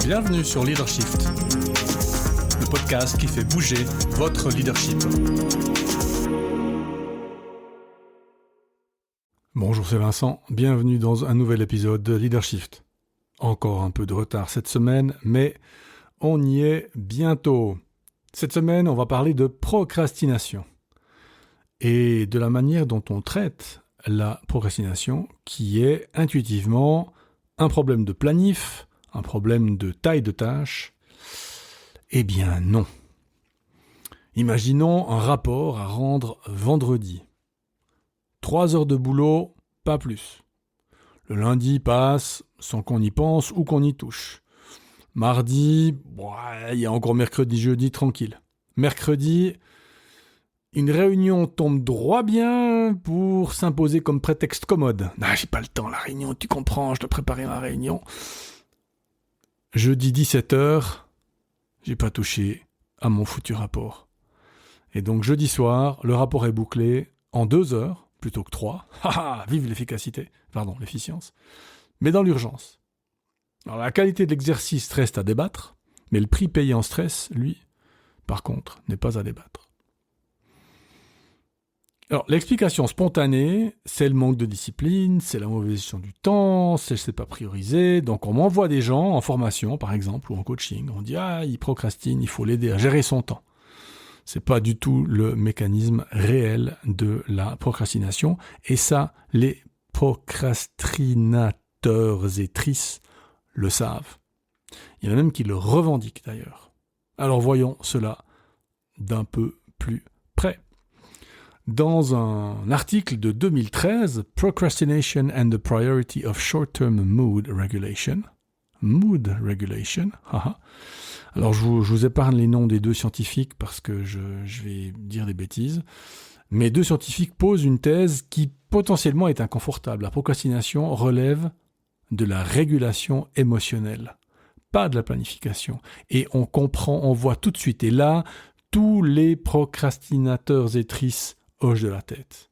Bienvenue sur Leadershift, le podcast qui fait bouger votre leadership. Bonjour, c'est Vincent. Bienvenue dans un nouvel épisode de Leadershift. Encore un peu de retard cette semaine, mais on y est bientôt. Cette semaine, on va parler de procrastination et de la manière dont on traite la procrastination, qui est intuitivement un problème de planif, un problème de taille de tâche. Eh bien non. Imaginons un rapport à rendre vendredi. 3 heures de boulot, pas plus. Le lundi passe sans qu'on y pense ou qu'on y touche. Mardi, il y a encore mercredi, jeudi, tranquille. Mercredi, une réunion tombe droit bien pour s'imposer comme prétexte commode. J'ai pas le temps, la réunion, tu comprends, je dois préparer ma réunion. Jeudi 17h, j'ai pas touché à mon foutu rapport. Et donc jeudi soir, le rapport est bouclé en 2 heures, plutôt que 3. Vive l'efficience. Mais dans l'urgence. Alors la qualité de l'exercice reste à débattre, mais le prix payé en stress, lui, par contre, n'est pas à débattre. Alors, l'explication spontanée, c'est le manque de discipline, c'est la mauvaise gestion du temps, c'est pas prioriser. Donc, on m'envoie des gens en formation, par exemple, ou en coaching. On dit, il procrastine, il faut l'aider à gérer son temps. C'est pas du tout le mécanisme réel de la procrastination. Et ça, les procrastinateurs et trices le savent. Il y en a même qui le revendiquent d'ailleurs. Alors, voyons cela d'un peu plus près. Dans un article de 2013, Procrastination and the Priority of Short-Term Mood Regulation. Mood Regulation, Alors je vous épargne les noms des 2 scientifiques parce que je vais dire des bêtises. Mais 2 scientifiques posent une thèse qui potentiellement est inconfortable. La procrastination relève de la régulation émotionnelle, pas de la planification. Et on voit tout de suite. Et là, tous les procrastinateurs et trices hoche de la tête.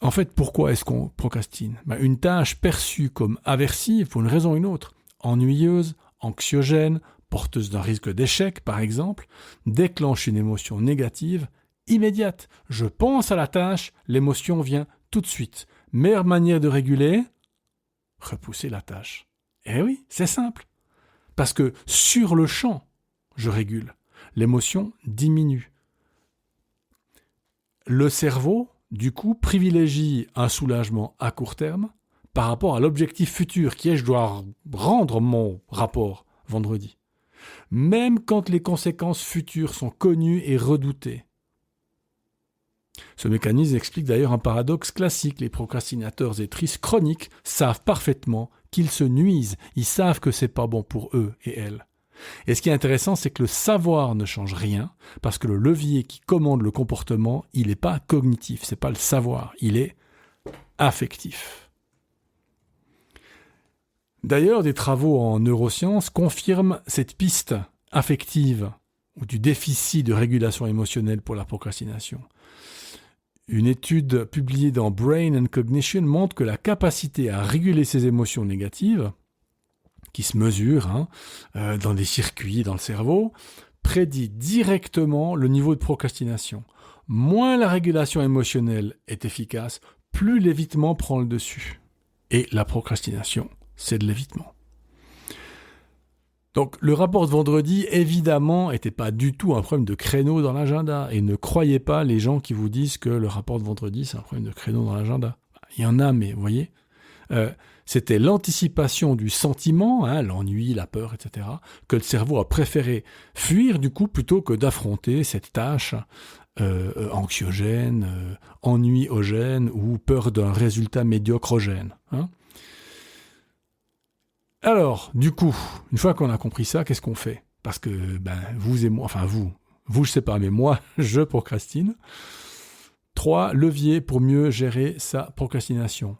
En fait, pourquoi est-ce qu'on procrastine ? Une tâche perçue comme aversive pour une raison ou une autre, ennuyeuse, anxiogène, porteuse d'un risque d'échec, par exemple, déclenche une émotion négative immédiate. Je pense à la tâche, l'émotion vient tout de suite. Meilleure manière de réguler ? Repousser la tâche. Eh oui, c'est simple. Parce que sur le champ, je régule. L'émotion diminue. Le cerveau, du coup, privilégie un soulagement à court terme par rapport à l'objectif futur qui est je dois rendre mon rapport vendredi. Même quand les conséquences futures sont connues et redoutées. Ce mécanisme explique d'ailleurs un paradoxe classique. Les procrastinateurs et trices chroniques savent parfaitement qu'ils se nuisent. Ils savent que c'est pas bon pour eux et elles. Et ce qui est intéressant, c'est que le savoir ne change rien, parce que le levier qui commande le comportement, il n'est pas cognitif, c'est pas le savoir, il est affectif. D'ailleurs, des travaux en neurosciences confirment cette piste affective, ou du déficit de régulation émotionnelle pour la procrastination. Une étude publiée dans Brain and Cognition montre que la capacité à réguler ses émotions négatives, qui se mesure dans des circuits dans le cerveau, prédit directement le niveau de procrastination. Moins la régulation émotionnelle est efficace, plus l'évitement prend le dessus. Et la procrastination, c'est de l'évitement. Donc le rapport de vendredi, évidemment, n'était pas du tout un problème de créneau dans l'agenda. Et ne croyez pas les gens qui vous disent que le rapport de vendredi, c'est un problème de créneau dans l'agenda. Il y en a, mais vous voyez, c'était l'anticipation du sentiment, l'ennui, la peur, etc., que le cerveau a préféré fuir du coup plutôt que d'affronter cette tâche anxiogène, ennuyogène ou peur d'un résultat médiocrogène. Alors, du coup, une fois qu'on a compris ça, qu'est-ce qu'on fait ? Parce que vous et moi, vous je sais pas, mais moi je procrastine. 3 leviers pour mieux gérer sa procrastination.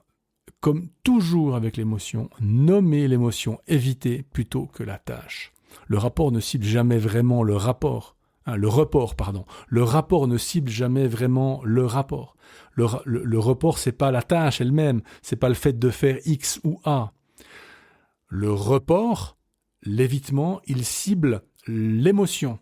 Comme toujours avec l'émotion, nommer l'émotion, éviter plutôt que la tâche. Le rapport ne cible jamais vraiment le rapport. Le rapport ne cible jamais vraiment le rapport. Le report, c'est pas la tâche elle-même, c'est pas le fait de faire X ou A. Le report l'évitement, il cible l'émotion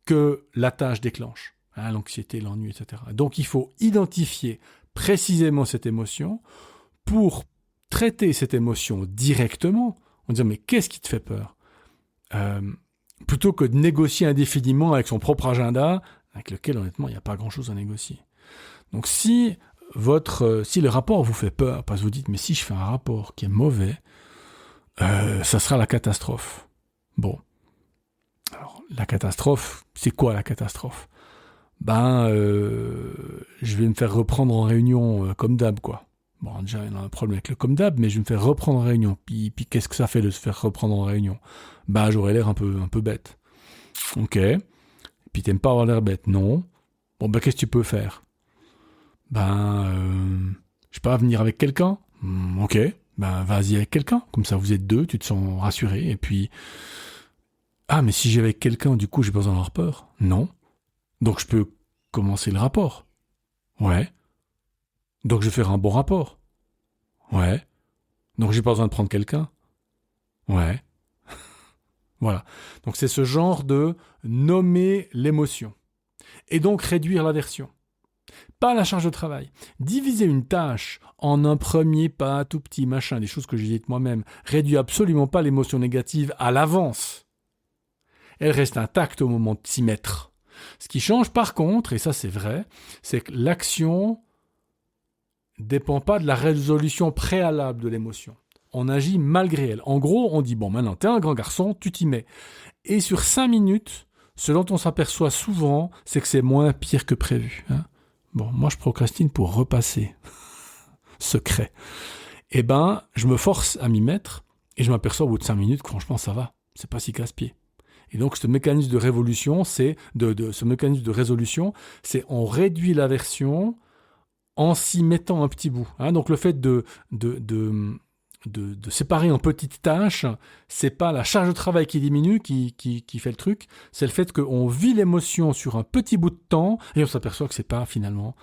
que la tâche déclenche, l'anxiété, l'ennui, etc. Donc il faut identifier précisément cette émotion pour traiter cette émotion directement en disant mais qu'est-ce qui te fait peur, plutôt que de négocier indéfiniment avec son propre agenda avec lequel honnêtement il n'y a pas grand-chose à négocier. Donc si le rapport vous fait peur parce que vous dites mais si je fais un rapport qui est mauvais, ça sera la catastrophe. Bon. Alors, la catastrophe, c'est quoi la catastrophe ? Je vais me faire reprendre en réunion comme d'hab, quoi. Bon, déjà, il y a un problème avec le comme d'hab, mais je vais me faire reprendre en réunion. Puis qu'est-ce que ça fait de se faire reprendre en réunion ? J'aurais l'air un peu bête. Ok. Puis t'aimes pas avoir l'air bête, non ? Bon, qu'est-ce que tu peux faire ? Je sais pas, venir avec quelqu'un ? Ok. Vas-y avec quelqu'un. Comme ça, vous êtes deux, tu te sens rassuré. Et puis, mais si j'ai avec quelqu'un, du coup, j'ai pas besoin d'avoir peur ? Non. Donc, je peux commencer le rapport ? Ouais. Donc, je vais faire un bon rapport ? Ouais. Donc, j'ai pas besoin de prendre quelqu'un ? Ouais. Voilà. Donc, c'est ce genre de nommer l'émotion. Et donc, réduire l'aversion. Pas la charge de travail. Diviser une tâche en un premier pas, tout petit, machin, des choses que j'ai dites moi-même, réduit absolument pas l'émotion négative à l'avance. Elle reste intacte au moment de s'y mettre. Ce qui change par contre, et ça c'est vrai, c'est que l'action dépend pas de la résolution préalable de l'émotion. On agit malgré elle. En gros, on dit, maintenant t'es un grand garçon, tu t'y mets. Et sur 5 minutes, ce dont on s'aperçoit souvent, c'est que c'est moins pire que prévu. Moi je procrastine pour repasser. Secret. Je me force à m'y mettre, et je m'aperçois au bout de 5 minutes que franchement ça va. C'est pas si casse-pied. Et donc, ce mécanisme de résolution, c'est on réduit l'aversion en s'y mettant un petit bout. Donc, le fait de séparer en petites tâches, c'est pas la charge de travail qui diminue qui fait le truc, c'est le fait qu'on vit l'émotion sur un petit bout de temps et on s'aperçoit que c'est pas finalement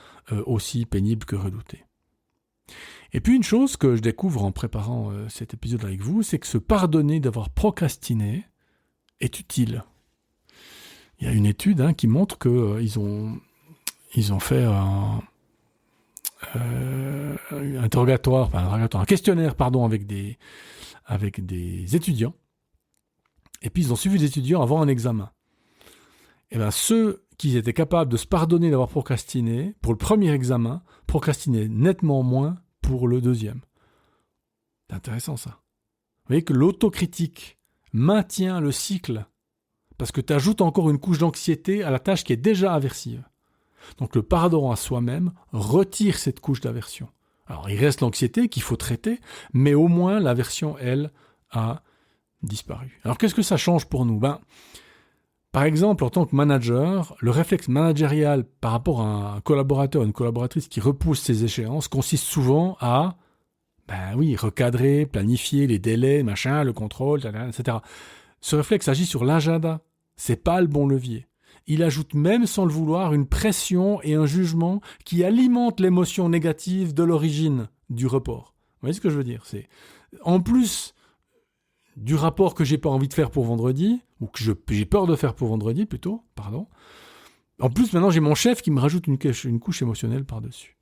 aussi pénible que redouté. Et puis, une chose que je découvre en préparant cet épisode avec vous, c'est que se pardonner d'avoir procrastiné est utile. Il y a une étude qui montre qu'ils ont fait un questionnaire avec des étudiants. Et puis ils ont suivi des étudiants avant un examen. Et ceux qui étaient capables de se pardonner d'avoir procrastiné pour le premier examen, procrastinaient nettement moins pour le deuxième. C'est intéressant ça. Vous voyez que l'autocritique maintient le cycle parce que tu ajoutes encore une couche d'anxiété à la tâche qui est déjà aversive. Donc le pardon à soi-même retire cette couche d'aversion. Alors il reste l'anxiété qu'il faut traiter, mais au moins l'aversion, elle, a disparu. Alors qu'est-ce que ça change pour nous ? Par exemple, en tant que manager, le réflexe managérial par rapport à un collaborateur, une collaboratrice qui repousse ses échéances consiste souvent à recadrer, planifier les délais, le contrôle, etc. Ce réflexe agit sur l'agenda. C'est pas le bon levier. Il ajoute même sans le vouloir une pression et un jugement qui alimentent l'émotion négative de l'origine du report. Vous voyez ce que je veux dire ? C'est en plus du rapport que j'ai pas envie de faire pour vendredi, ou que j'ai peur de faire pour vendredi plutôt, en plus maintenant j'ai mon chef qui me rajoute une couche émotionnelle par-dessus.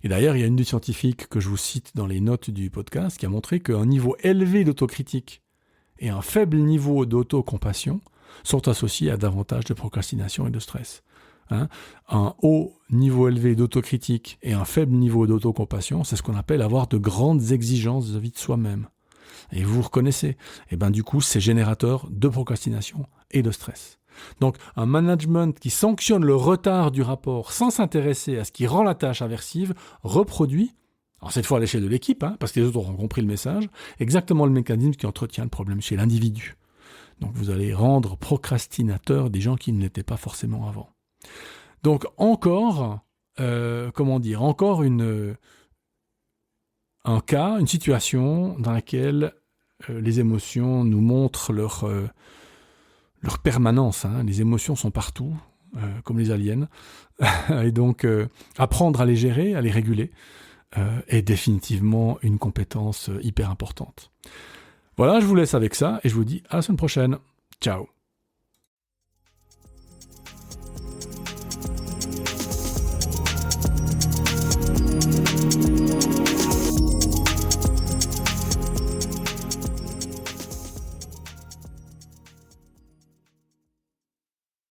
Et d'ailleurs, il y a une des scientifiques que je vous cite dans les notes du podcast qui a montré qu'un niveau élevé d'autocritique et un faible niveau d'autocompassion sont associés à davantage de procrastination et de stress. Un haut niveau élevé d'autocritique et un faible niveau d'autocompassion, c'est ce qu'on appelle avoir de grandes exigences vis-à-vis de soi-même. Et vous reconnaissez, du coup, c'est générateur de procrastination et de stress. Donc, un management qui sanctionne le retard du rapport sans s'intéresser à ce qui rend la tâche aversive reproduit, alors cette fois à l'échelle de l'équipe, parce que les autres auront compris le message, exactement le mécanisme qui entretient le problème chez l'individu. Donc, vous allez rendre procrastinateurs des gens qui ne l'étaient pas forcément avant. Donc, encore un cas, une situation dans laquelle les émotions nous montrent leur permanence. Les émotions sont partout, comme les aliens. Et donc, apprendre à les gérer, à les réguler, est définitivement une compétence hyper importante. Voilà, je vous laisse avec ça et je vous dis à la semaine prochaine. Ciao.